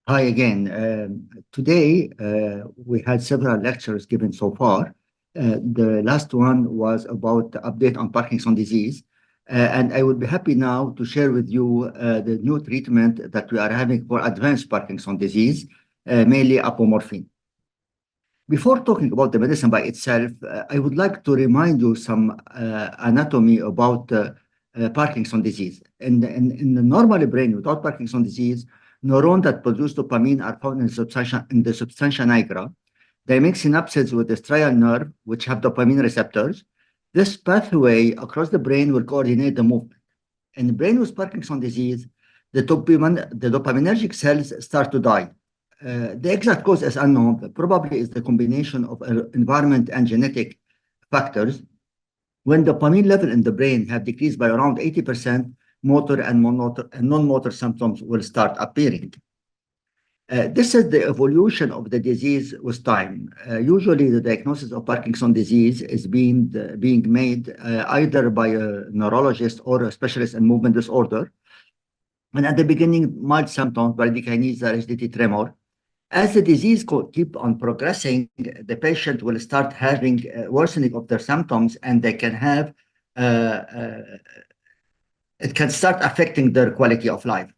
Hi again. Today, we had several lectures given so far. The last one was about the update on Parkinson's disease. And I would be happy now to share with you the new treatment that we are having for advanced Parkinson's disease, mainly apomorphine. Before talking about the medicine by itself, I would like to remind you some anatomy about Parkinson's disease. In the normal brain, without Parkinson's disease, neurons that produce dopamine are found in the substantia nigra. They make synapses with the strial nerve, which have dopamine receptors. This pathway across the brain will coordinate the movement. In the brain with Parkinson's disease, the dopaminergic cells start to die. The exact cause is unknown, but probably is the combination of environment and genetic factors. When dopamine level in the brain have decreased by around 80%, motor and non-motor symptoms will start appearing. This is the evolution of the disease with time. Usually, the diagnosis of Parkinson's disease is being made either by a neurologist or a specialist in movement disorder. And at the beginning, mild symptoms, bradykinesia, rigidity, tremor. As the disease keep on progressing, the patient will start having worsening of their symptoms, and they can have it can start affecting their quality of life.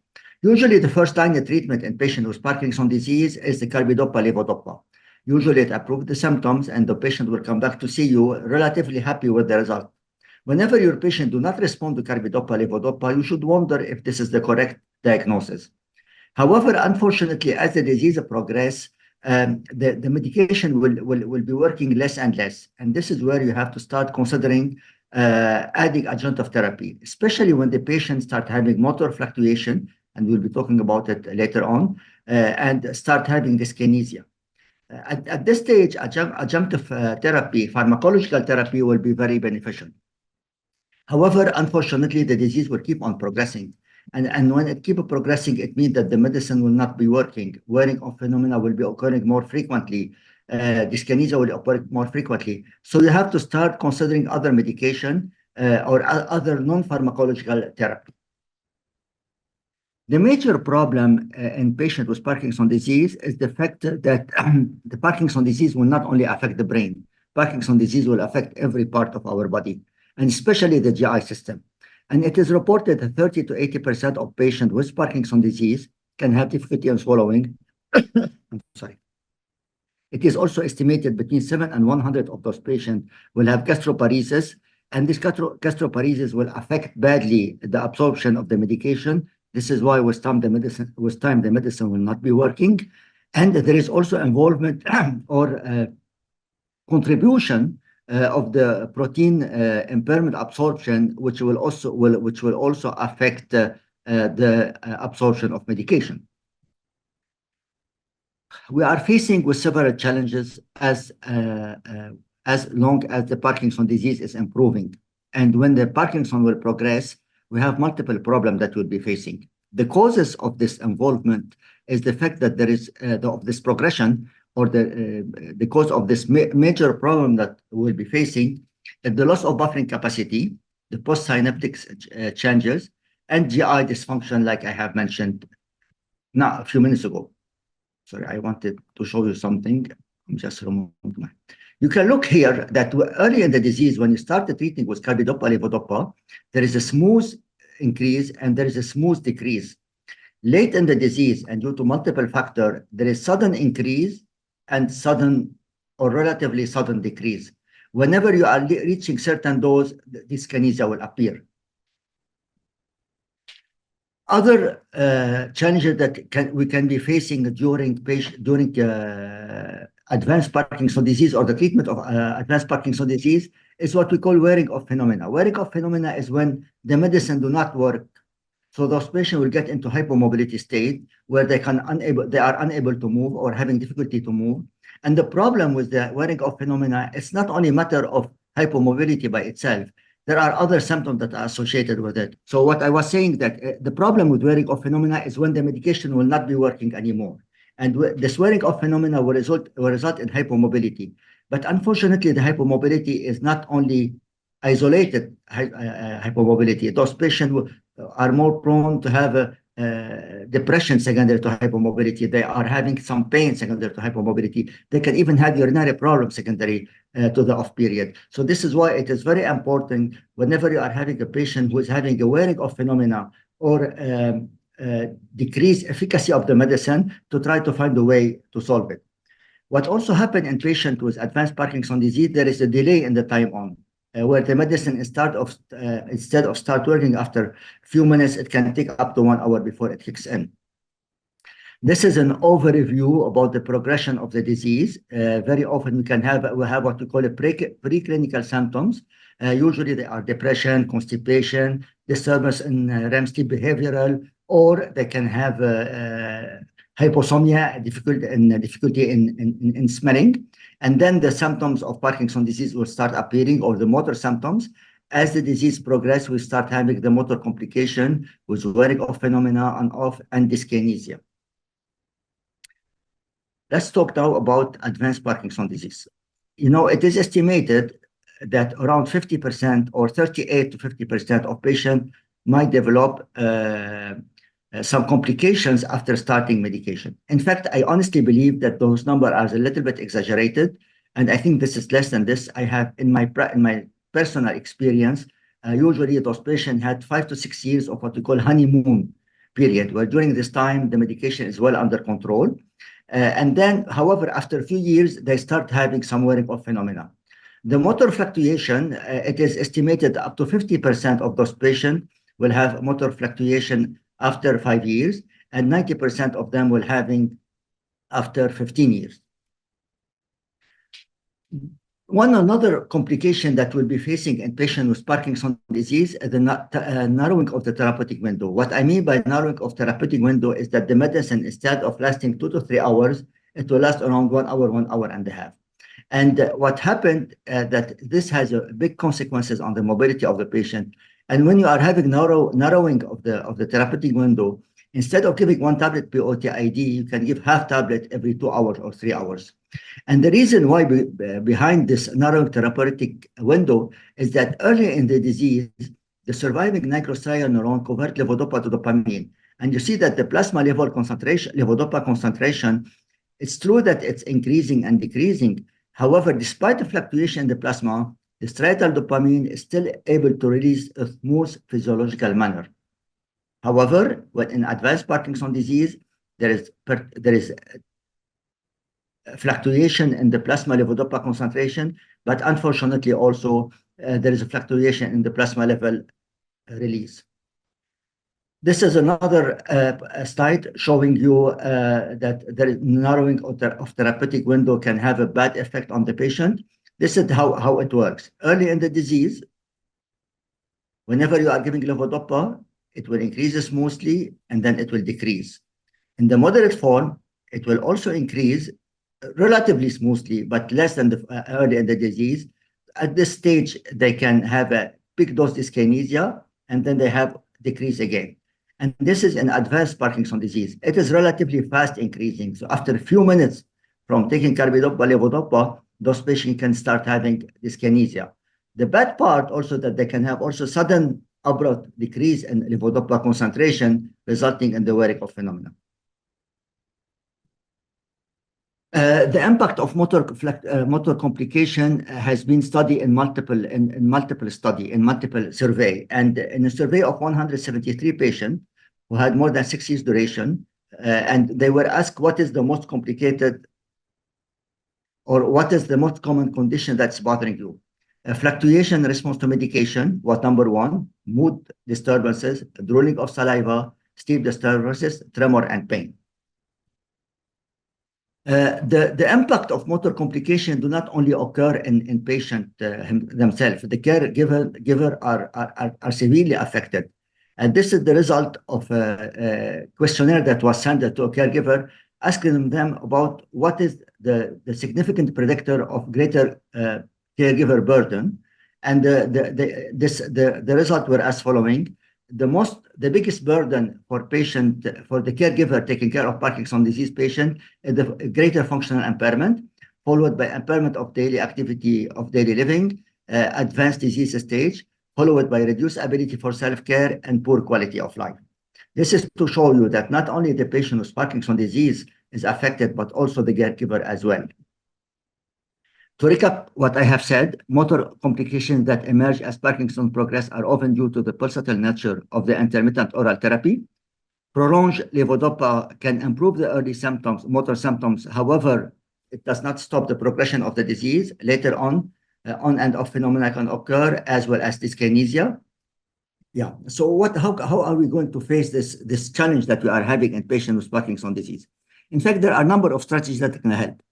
Usually, the first line of treatment in patients with Parkinson's disease is the carbidopa-levodopa. Usually, it improves the symptoms, and the patient will come back to see you relatively happy with the result. Whenever your patient do not respond to carbidopa-levodopa, you should wonder if this is the correct diagnosis. However, unfortunately, as the disease progresses, the medication will be working less and less. And this is where you have to start considering adding adjunctive therapy, especially when the patient start having motor fluctuation, and we'll be talking about it later on, and start having dyskinesia. At this stage, adjunctive therapy, pharmacological therapy will be very beneficial. However, unfortunately, the disease will keep on progressing. And when it keeps progressing, it means that the medicine will not be working. Wearing off phenomena will be occurring more frequently. Dyskinesia will occur more frequently. So you have to start considering other medication or other non-pharmacological therapy. The major problem in patients with Parkinson's disease is the fact that the Parkinson's disease will not only affect the brain. Parkinson's disease will affect every part of our body, and especially the GI system. And it is reported that 30 to 80% of patients with Parkinson's disease can have difficulty in swallowing. I'm sorry. It is also estimated between 7 and 100 of those patients will have gastroparesis, and this gastroparesis will affect badly the absorption of the medication. This is why with time the medicine will not be working. And there is also involvement or contribution of the protein impairment absorption, which will also affect the absorption of medication. We are facing with several challenges as long as the Parkinson's disease is improving, and when the Parkinson will progress, we have multiple problems that we'll be facing. The causes of this involvement is the fact that there is of this progression, or the cause of this major problem that we'll be facing is the loss of buffering capacity, the postsynaptic changes, and GI dysfunction, like I have mentioned now a few minutes ago. Sorry, I wanted to show you something. I'm just removing my. You can look here that early in the disease, when you start the treatment with carbidopa-levodopa, there is a smooth increase and there is a smooth decrease. Late in the disease, and due to multiple factors, there is sudden increase and sudden or relatively sudden decrease. Whenever you are reaching certain dose, dyskinesia will appear. Other challenges that we can be facing during advanced Parkinson's disease or the treatment of advanced Parkinson's disease is what we call wearing off phenomena. Wearing off phenomena is when the medicine do not work. So those patients will get into hypomobility state where they are unable to move or having difficulty to move. And the problem with the wearing off phenomena, it's not only a matter of hypomobility by itself. There are other symptoms that are associated with it. So what I was saying that the problem with wearing off phenomena is when the medication will not be working anymore. And this wearing off phenomena will result in hypomobility. But unfortunately, the hypomobility is not only isolated hypomobility. Those patients are more prone to have depression secondary to hypomobility. They are having some pain secondary to hypomobility. They can even have urinary problems secondary to the off period. So this is why it is very important whenever you are having a patient who is having a wearing off phenomena or decreased efficacy of the medicine to try to find a way to solve it. What also happened in patients with advanced Parkinson's disease, there is a delay in the time on, where the medicine instead of start working after a few minutes, it can take up to 1 hour before it kicks in. This is an overview about the progression of the disease. Very often we have what we call a preclinical symptoms. Usually they are depression, constipation, disturbance in REM sleep behavioral, or they can have hyposomnia, difficulty in smelling. And then the symptoms of Parkinson's disease will start appearing, or the motor symptoms. As the disease progresses, we start having the motor complication with wearing off phenomena, on-off, and dyskinesia. Let's talk now about advanced Parkinson's disease. It is estimated that around 50% or 38 to 50% of patients might develop some complications after starting medication. In fact, I honestly believe that those numbers are a little bit exaggerated, and I think this is less than this. I have in my personal experience, usually those patients had 5 to 6 years of what we call honeymoon period, where during this time the medication is well under control. And then, however, after a few years, they start having some wearing off phenomena. The motor fluctuation, it is estimated up to 50% of those patients will have motor fluctuation after 5 years, and 90% of them will having after 15 years. Another complication that we'll be facing in patients with Parkinson's disease is the narrowing of the therapeutic window. What I mean by narrowing of therapeutic window is that the medicine, instead of lasting 2 to 3 hours, it will last around 1 hour, 1 hour and a half. And what happened that this has a big consequences on the mobility of the patient. And when you are having narrowing of the therapeutic window, instead of giving 1 tablet POTID, you can give half tablet every 2 hours or 3 hours. And the reason why behind this narrowing therapeutic window is that early in the disease, the surviving nigrostrial neuron convert levodopa to dopamine. And you see that the plasma level concentration, levodopa concentration, it's true that it's increasing and decreasing. However, despite the fluctuation in the plasma, the striatal dopamine is still able to release a smooth physiological manner. However, when in advanced Parkinson's disease, there is fluctuation in the plasma levodopa concentration, but unfortunately also there is a fluctuation in the plasma level release. This is another slide showing you that there is narrowing of therapeutic window can have a bad effect on the patient. This is how it works. Early in the disease, whenever you are giving levodopa, it will increase smoothly and then it will decrease. In the moderate form, it will also increase relatively smoothly, but less than early in the disease. At this stage, they can have a peak dose dyskinesia, and then they have decrease again. And this is an advanced Parkinson's disease. It is relatively fast increasing. So after a few minutes from taking carbidopa, levodopa, those patients can start having dyskinesia. The bad part also that they can have also sudden abrupt decrease in levodopa concentration, resulting in the wearing off phenomenon. The impact of motor complication has been studied in multiple survey, and in a survey of 173 patients who had more than 6 years duration, and they were asked what is the most complicated or what is the most common condition that's bothering you. Fluctuation response to medication was number 1, mood disturbances, drooling of saliva, sleep disturbances, tremor, and pain. The impact of motor complication do not only occur in patient themselves. The caregiver are severely affected. And this is the result of a questionnaire that was sent to a caregiver, asking them about what is the significant predictor of greater caregiver burden. And the result were as following. The biggest burden for the caregiver taking care of Parkinson's disease patient is the greater functional impairment, followed by impairment of daily activity of daily living, advanced disease stage, followed by reduced ability for self-care and poor quality of life. This is to show you that not only the patient with Parkinson's disease is affected, but also the caregiver as well. To recap what I have said, motor complications that emerge as Parkinson's progress are often due to the pulsatile nature of the intermittent oral therapy. Prolonged levodopa can improve the early symptoms, motor symptoms. However, it does not stop the progression of the disease. Later on and off phenomena can occur, as well as dyskinesia. Yeah. So how are we going to face this challenge that we are having in patients with Parkinson's disease? In fact, there are a number of strategies that can help.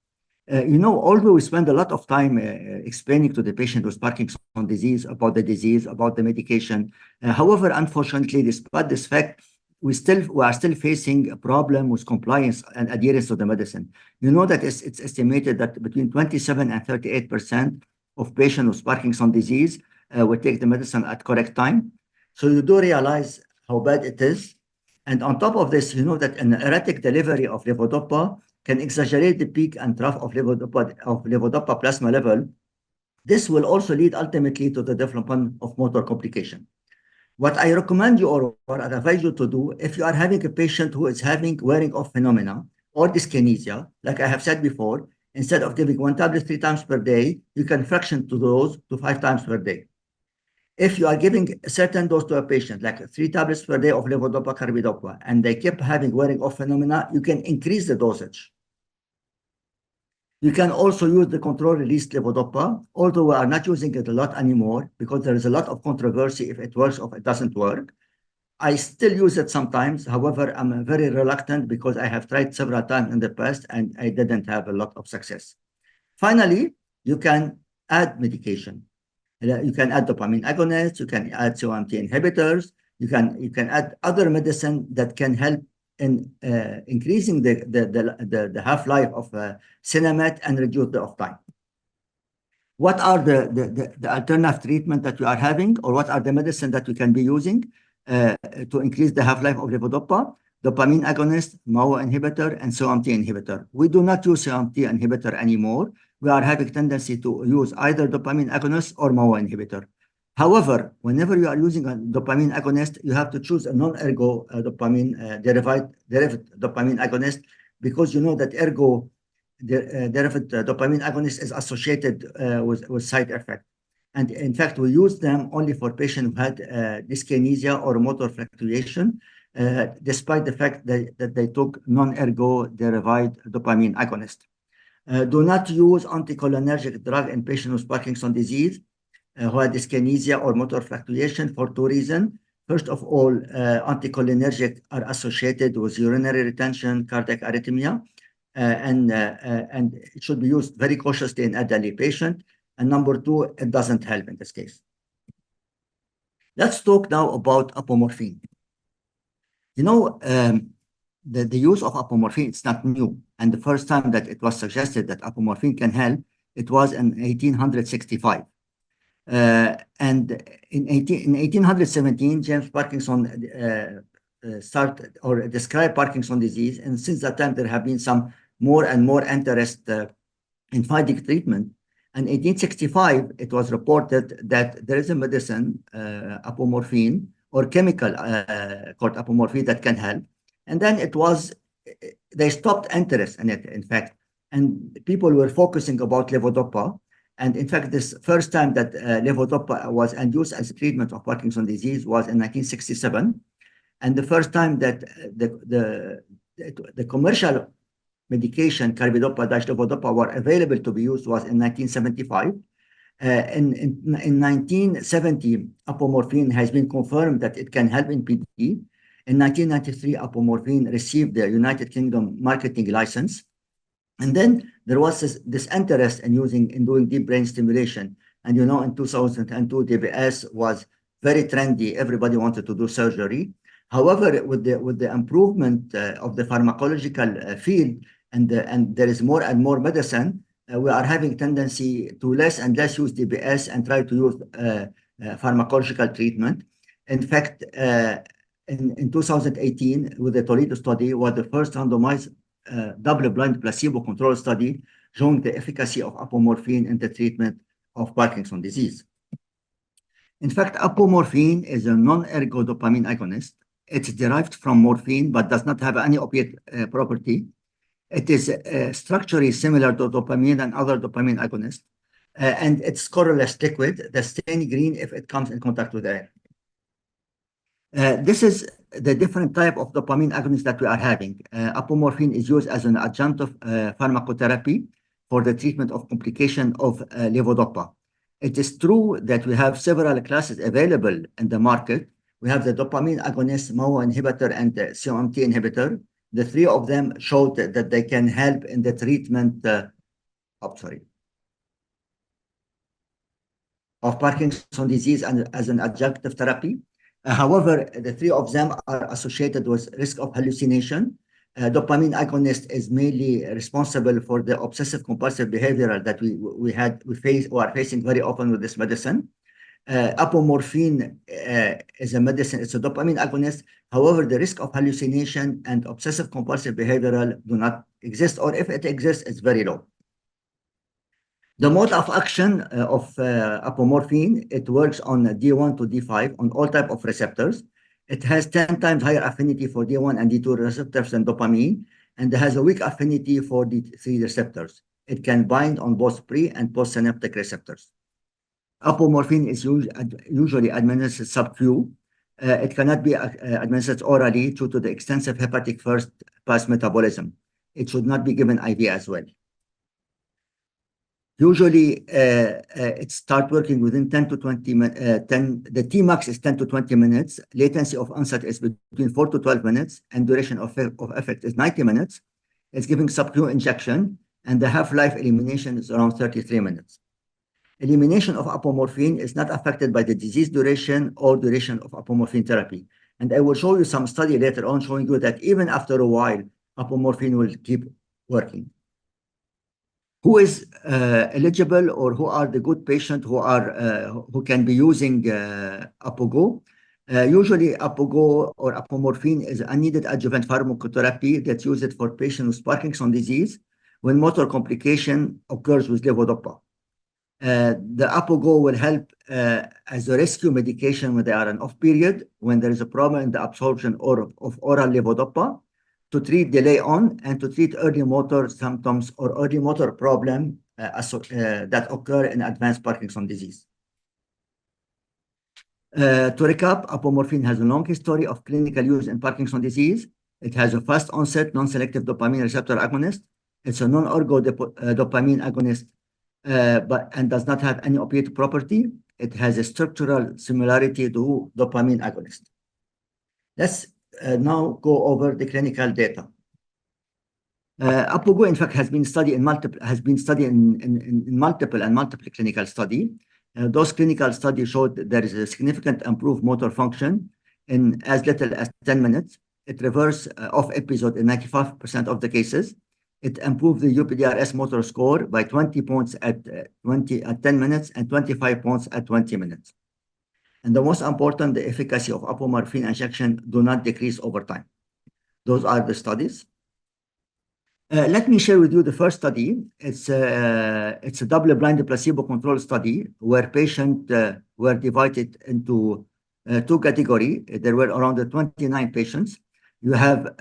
Although we spend a lot of time explaining to the patient with Parkinson's disease, about the medication. However, unfortunately, despite this fact, we are still facing a problem with compliance and adherence to the medicine. You know that it's estimated that between 27 and 38% of patients with Parkinson's disease will take the medicine at correct time. So you do realize how bad it is. And on top of this, you know that an erratic delivery of levodopa can exaggerate the peak and trough of levodopa plasma level. This will also lead ultimately to the development of motor complication. What I recommend you or advise you to do, if you are having a patient who is having wearing off phenomena or dyskinesia, like I have said before, instead of giving 1 tablet 3 times per day, you can fraction to those to 5 times per day. If you are giving a certain dose to a patient, like 3 tablets per day of levodopa carbidopa, and they keep having wearing off phenomena, you can increase the dosage. You can also use the control-release levodopa, although we are not using it a lot anymore because there is a lot of controversy if it works or if it doesn't work. I still use it sometimes. However, I'm very reluctant because I have tried several times in the past and I didn't have a lot of success. Finally, you can add medication. You can add dopamine agonists, you can add COMT inhibitors, you can add other medicine that can help in increasing the half-life of Cinemet and reduce the off time. What are the alternative treatment that you are having, or what are the medicine that we can be using to increase the half-life of levodopa? Dopamine agonist, MAO inhibitor, and COMT inhibitor. We do not use COMT inhibitor anymore. We are having tendency to use either dopamine agonist or MAO inhibitor. However, whenever you are using a dopamine agonist, you have to choose a non-ergo dopamine derived dopamine agonist, because you know that ergo derived dopamine agonist is associated with side effect. And in fact, we use them only for patients who had dyskinesia or motor fluctuation, despite the fact that they took non-ergo derived dopamine agonist. Do not use anticholinergic drug in patients with Parkinson's disease who had dyskinesia or motor fluctuation for 2 reasons. First of all, anticholinergic are associated with urinary retention, cardiac arrhythmia, and it should be used very cautiously in elderly patients. And number 2, it doesn't help in this case. Let's talk now about apomorphine. You know, the use of apomorphine, it's not new. And the first time that it was suggested that apomorphine can help, it was in 1865. And in 1817, James Parkinson started or described Parkinson's disease. And since that time, there have been some more and more interest in finding treatment. In 1865, it was reported that there is a medicine, apomorphine, or chemical called apomorphine, that can help. And then they stopped interest in it, in fact. And people were focusing about levodopa. And in fact, this first time that levodopa was used as a treatment of Parkinson's disease was in 1967. And the first time that the commercial medication, carbidopa-levodopa, were available to be used was in 1975. In 1970, apomorphine has been confirmed that it can help in PD. In 1993, apomorphine received the United Kingdom marketing license. And then there was this interest in doing deep brain stimulation. And you know, in 2002, DBS was very trendy. Everybody wanted to do surgery. However, with the improvement of the pharmacological field, and there is more and more medicine, we are having tendency to less and less use DBS and try to use pharmacological treatment. In fact, in 2018, with the Toledo study, was the first randomized double-blind placebo-controlled study showing the efficacy of apomorphine in the treatment of Parkinson's disease. In fact, apomorphine is a non-ergo dopamine agonist. It's derived from morphine, but does not have any opiate property. It is structurally similar to dopamine and other dopamine agonists. And it's colorless liquid that stains green if it comes in contact with air. This is the different type of dopamine agonists that we are having. Apomorphine is used as an adjunctive pharmacotherapy for the treatment of complication of levodopa. It is true that we have several classes available in the market. We have the dopamine agonist, MAO inhibitor, and the COMT inhibitor. The three of them showed that they can help in the treatment of Parkinson's disease and as an adjunctive therapy. However, the three of them are associated with risk of hallucination. Dopamine agonist is mainly responsible for the obsessive compulsive behavioral that we are facing very often with this medicine. Apomorphine is a medicine, it's a dopamine agonist. However, the risk of hallucination and obsessive compulsive behavioral do not exist, or if it exists, it's very low. The mode of action of apomorphine, it works on D1 to D5 on all type of receptors. It has 10 times higher affinity for D1 and D2 receptors than dopamine, and it has a weak affinity for D3 receptors. It can bind on both pre- and postsynaptic receptors. Apomorphine is usually administered sub-Q. It cannot be administered orally due to the extensive hepatic first pass metabolism. It should not be given IV as well. Usually, it starts working within 10 to 20 minutes. The Tmax is 10 to 20 minutes. Latency of onset is between 4 to 12 minutes, and duration of effect is 90 minutes. It's giving sub-Q injection, and the half-life elimination is around 33 minutes. Elimination of apomorphine is not affected by the disease duration or duration of apomorphine therapy. And I will show you some study later on showing you that even after a while, apomorphine will keep working. Who is eligible, or who are the good patients who can be using Apogo? Usually Apogo or apomorphine is unneeded adjuvant pharmacotherapy that's used for patients with Parkinson's disease when motor complication occurs with levodopa. The Apogo will help as a rescue medication when they are an off period, when there is a problem in the absorption of oral levodopa, to treat delay on and to treat early motor symptoms or early motor problem that occur in advanced Parkinson's disease. To recap, apomorphine has a long history of clinical use in Parkinson's disease. It has a fast onset, non-selective dopamine receptor agonist. It's a non-ergo dopamine agonist, and does not have any opiate property. It has a structural similarity to dopamine agonist. Let's now go over the clinical data. Apogo, in fact, has been studied in multiple clinical studies. Those clinical studies showed that there is a significant improved motor function in as little as 10 minutes. It reverses off episode in 95% of the cases. It improved the UPDRS motor score by 20 points at 10 minutes and 25 points at 20 minutes. And the most important, the efficacy of apomorphine injection do not decrease over time. Those are the studies. Let me share with you the first study. It's a double-blind placebo-controlled study where patients were divided into two categories. There were around 29 patients. You have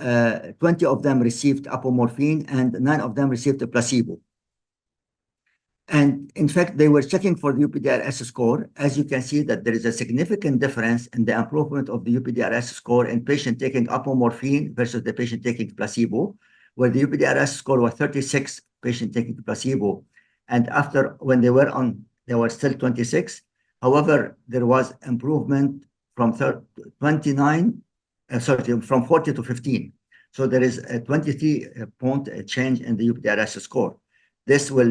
20 of them received apomorphine and 9 of them received a placebo. And in fact, they were checking for the UPDRS score. As you can see that there is a significant difference in the improvement of the UPDRS score in patient taking apomorphine versus the patient taking placebo, where the UPDRS score was 36, patient taking placebo. And after, when they were on, they were still 26. However, there was improvement from 29, from 40 to 15. So there is a 23-point change in the UPDRS score. This will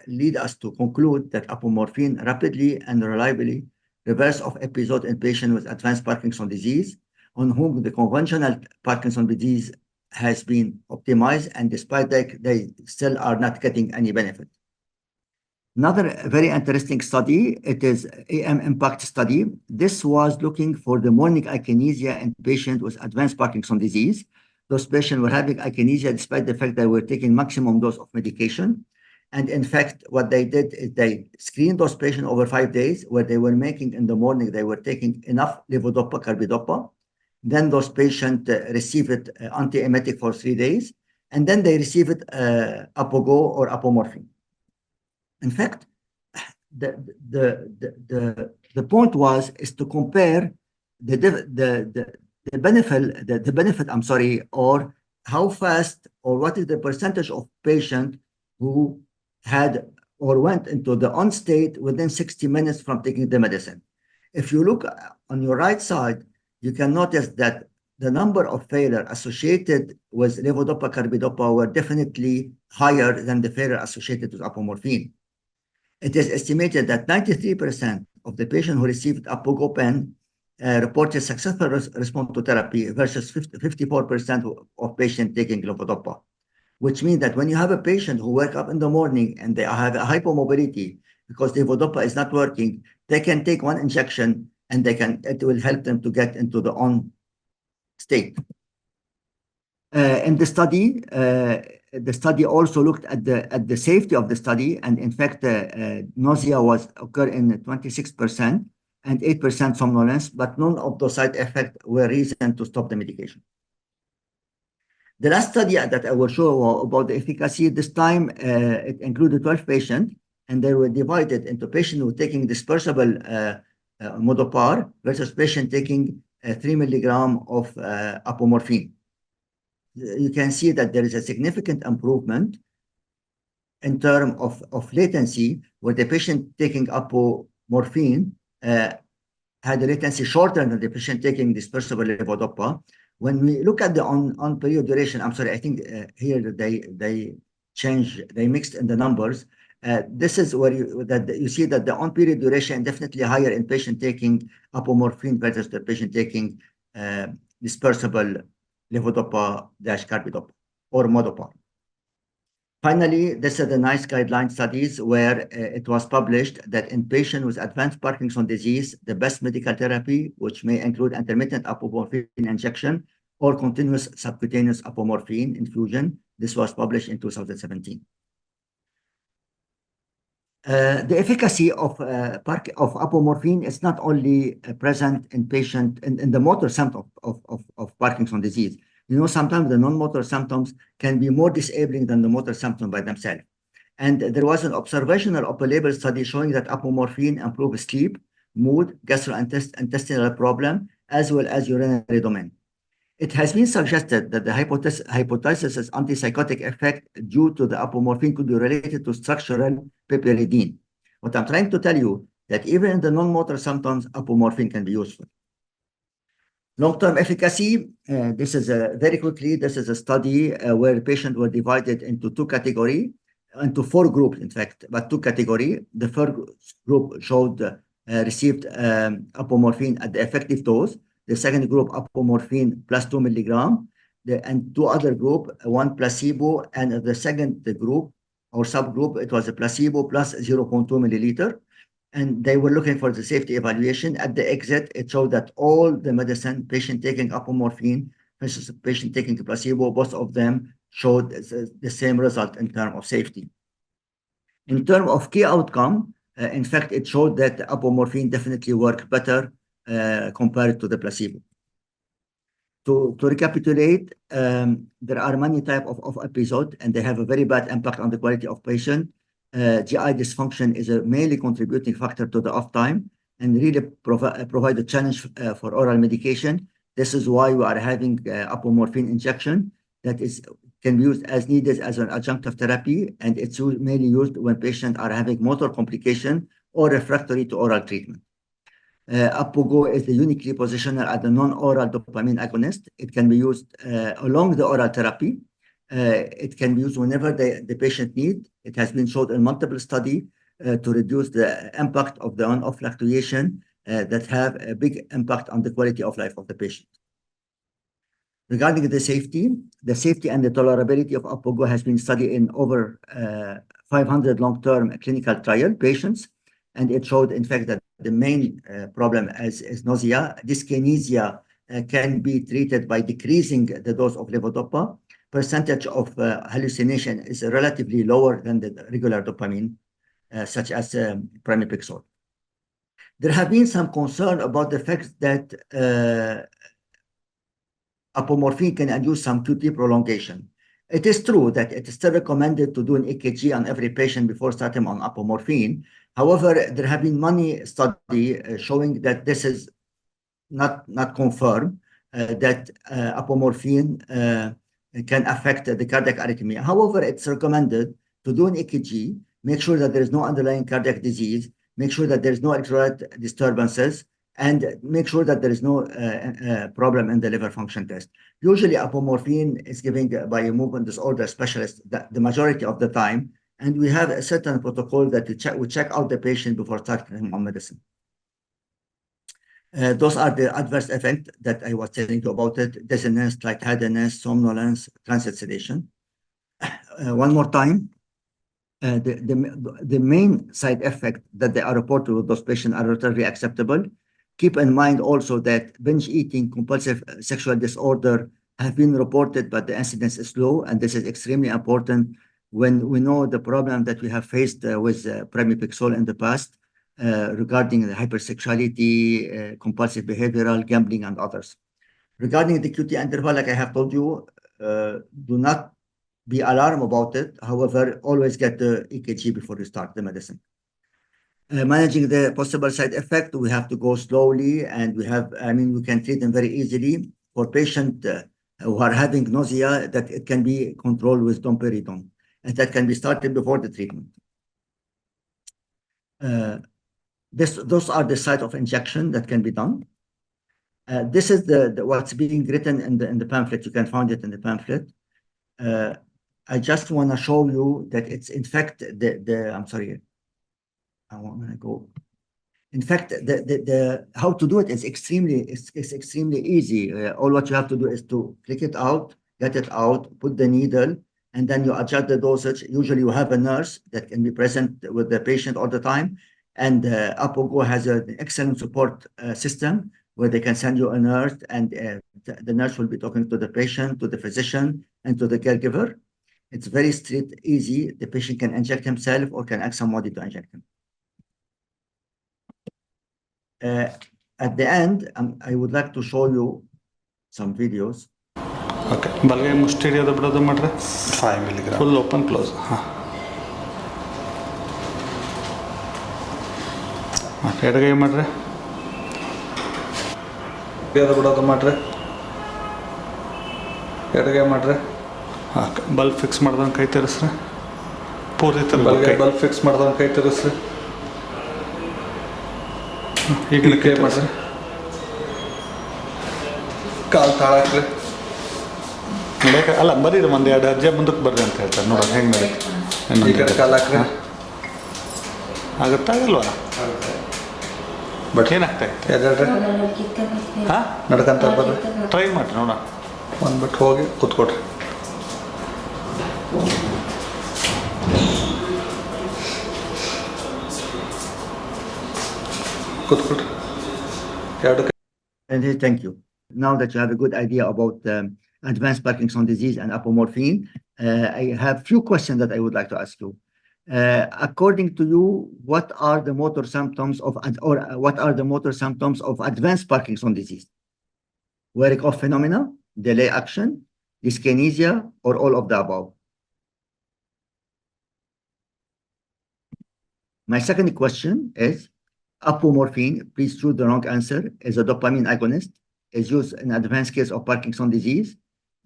lead us to conclude that apomorphine rapidly and reliably reverse of episode in patients with advanced Parkinson's disease, on whom the conventional Parkinson's disease has been optimized, and despite that, they still are not getting any benefit. Another very interesting study, it is AM impact study. This was looking for the morning akinesia in patients with advanced Parkinson's disease. Those patients were having akinesia despite the fact they were taking maximum dose of medication. And in fact, what they did is they screened those patients over 5 days, where they were making in the morning, they were taking enough levodopa, carbidopa, Then those patients receive it antiemetic for 3 days, and then they receive it Apogo or apomorphine. In fact, the point is to compare the benefit, I'm sorry, or how fast or what is the percentage of patient who had or went into the on state within 60 minutes from taking the medicine. If you look on your right side, you can notice that the number of failure associated with levodopa carbidopa were definitely higher than the failure associated with apomorphine. It is estimated that 93% of the patients who received apogopen reported successful response to therapy versus 54% of patients taking levodopa, which means that when you have a patient who wake up in the morning and they have a hypomobility because levodopa is not working, they can take one injection and it will help them to get into the on state. In the study also looked at the safety of the study, and in fact, nausea was occurred in 26% and 8% somnolence, but none of those side effects were reason to stop the medication. The last study that I will show about the efficacy, this time it included 12 patients, and they were divided into patients who were taking dispersible modopar versus patients taking 3 milligram of apomorphine. You can see that there is a significant improvement in terms of latency, where the patient taking apomorphine had a latency shorter than the patient taking dispersible levodopa. When we look at the on period duration, I'm sorry, I think here they mixed in the numbers. This is where you see that the on period duration definitely higher in patient taking apomorphine versus the patient taking dispersible levodopa-carbidopa or modopar. Finally, this is the NICE guideline studies where it was published that in patients with advanced Parkinson disease, the best medical therapy, which may include intermittent apomorphine injection or continuous subcutaneous apomorphine infusion. This was published in 2017. The efficacy of apomorphine is not only present in patient in the motor symptom of Parkinson disease. You know, sometimes the non-motor symptoms can be more disabling than the motor symptom by themselves. And there was an observational open-label study showing that apomorphine improves sleep, mood, gastrointestinal problem, as well as urinary domain. It has been suggested that the hypothesis is antipsychotic effect due to the apomorphine could be related to structural piperidine. What I'm trying to tell you that even in the non-motor symptoms, apomorphine can be useful. Long-term efficacy, this is very quickly, this is a study where patients were divided into two categories, into 4 groups, in fact, but 2 categories. The first group received apomorphine at the effective dose. The second group, apomorphine plus 2 milligram, and 2 other group, one placebo, and the second group or subgroup, it was a placebo plus 0.2 milliliter. And they were looking for the safety evaluation. At the exit, it showed that all the medicine, patient taking apomorphine versus patient taking placebo, both of them showed the same result in terms of safety. In terms of key outcome, in fact, it showed that apomorphine definitely worked better compared to the placebo. To recapitulate, there are many types of episodes, and they have a very bad impact on the quality of patient. GI dysfunction is a mainly contributing factor to the off time and really provide a challenge for oral medication. This is why we are having apomorphine injection that can be used as needed as an adjunctive therapy, and it's mainly used when patients are having motor complication or refractory to oral treatment. Apogo is uniquely positioned as a non-oral dopamine agonist. It can be used along the oral therapy. It can be used whenever the patient needs. It has been shown in multiple studies to reduce the impact of the on-off fluctuation that have a big impact on the quality of life of the patient. Regarding the safety and the tolerability of Apogo has been studied in over 500 long-term clinical trial patients, and it showed, in fact, that the main problem is nausea. Dyskinesia can be treated by decreasing the dose of levodopa. Percentage of hallucination is relatively lower than the regular dopamine, such as pramipixole. There have been some concern about the fact that apomorphine can induce some QT prolongation. It is true that it is still recommended to do an EKG on every patient before starting on apomorphine. However, there have been many studies showing that this is not confirmed, that apomorphine can affect the cardiac arrhythmia. However, it's recommended to do an EKG, make sure that there is no underlying cardiac disease, make sure that there is no electrolyte disturbances, and make sure that there is no problem in the liver function test. Usually, apomorphine is given by a movement disorder specialist the majority of the time, and we have a certain protocol that we check out the patient before starting him on medicine. Those are the adverse effects that I was telling you about it: dizziness, lightheadedness, somnolence, transit sedation. One more time. The main side effect that they are reported with those patients are totally acceptable. Keep in mind also that binge eating, compulsive sexual disorder have been reported, but the incidence is low, and this is extremely important when we know the problem that we have faced with pramipexole in the past regarding the hypersexuality, compulsive behavioral, gambling, and others. Regarding the QT interval, like I have told you, do not be alarmed about it. However, always get the EKG before you start the medicine. Managing the possible side effect, we have to go slowly, and we can treat them very easily. For patients who are having nausea, that it can be controlled with domperidone, and that can be started before the treatment. Those are the site of injection that can be done. This is what's being written in the pamphlet. You can find it in the pamphlet. I just want to show you that it's in fact I'm sorry. I want to go. In fact, how to do it is extremely easy. All what you have to do is to click it out, get it out, put the needle, and then you adjust the dosage. Usually, you have a nurse that can be present with the patient all the time, and Apogo has an excellent support system where they can send you a nurse, and the nurse will be talking to the patient, to the physician, and to the caregiver. It's very straight, easy. The patient can inject himself or can ask somebody to inject him. At the end, I would like to show you some videos. Okay. Balgai mushti the brother madre 5 milligram. Full open close. ಎಡಗೈ ಮಾಡ್ರೆ ಬಿಡೋದು ಮಾಡ್ರೆ ಎಡಗೈ ಮಾಡ್ರೆ bulb fix ಮಾಡ್ದಂಗೆ ಕೈ ತರಿಸ್ರಿ ಪೂರ್ತಿ bulb fix ಮಾಡ್ದಂಗೆ ಕೈ ತರಿಸ್ರಿ ಈಗ ಕೈ ಮಾಡ್ರಿ ಕಾಲು ತಾಳಾಕ್ರಿ ನೋಡಕ್ಕೆ ಅಲ್ಲ ಬರೀರಿ ಒಂದು ಎರಡು ಹೆಜ್ಜೆ ಮುಂದಕ್ಕೆ ಬರ್ರಿ ಅಂತ ಹೇಳ್ತಾರೆ ನೋಡೋಣ ಹೆಂಗೆ ನಡೀತಿ ಈ ಕಡೆ ಕಾಲು ಹಾಕ್ರಿ ಆಗುತ್ತಾಗಲ್ವಾ ಬಟ್ ಏನಾಗ್ತಾ ಇತ್ತು ಎದ್ದೇಳ್ರಿ ಹಾಂ ನಡ್ಕಂತ ಬರ್ರಿ ಟ್ರೈ ಮಾಡಿರಿ ನೋಡೋಣ ಒಂದು ಬಿಟ್ಟು ಹೋಗಿ ಕೂತ್ಕೊಡ್ರಿ ಕೂತ್ಕೊಡ್ರಿ ಎರಡು Thank you. Now that you have a good idea about advanced Parkinson's disease and apomorphine, I have few questions that I would like to ask you. According to you, what are the motor symptoms of advanced Parkinson's disease? Wearing off phenomena, delay action, dyskinesia, or all of the above? My second question is, apomorphine, please choose the wrong answer, is a dopamine agonist, is used in advanced case of Parkinson's disease.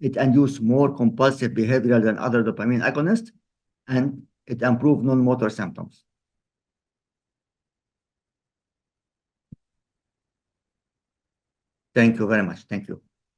It induces more compulsive behavior than other dopamine agonists, and it improves non-motor symptoms. Thank you very much. Thank you.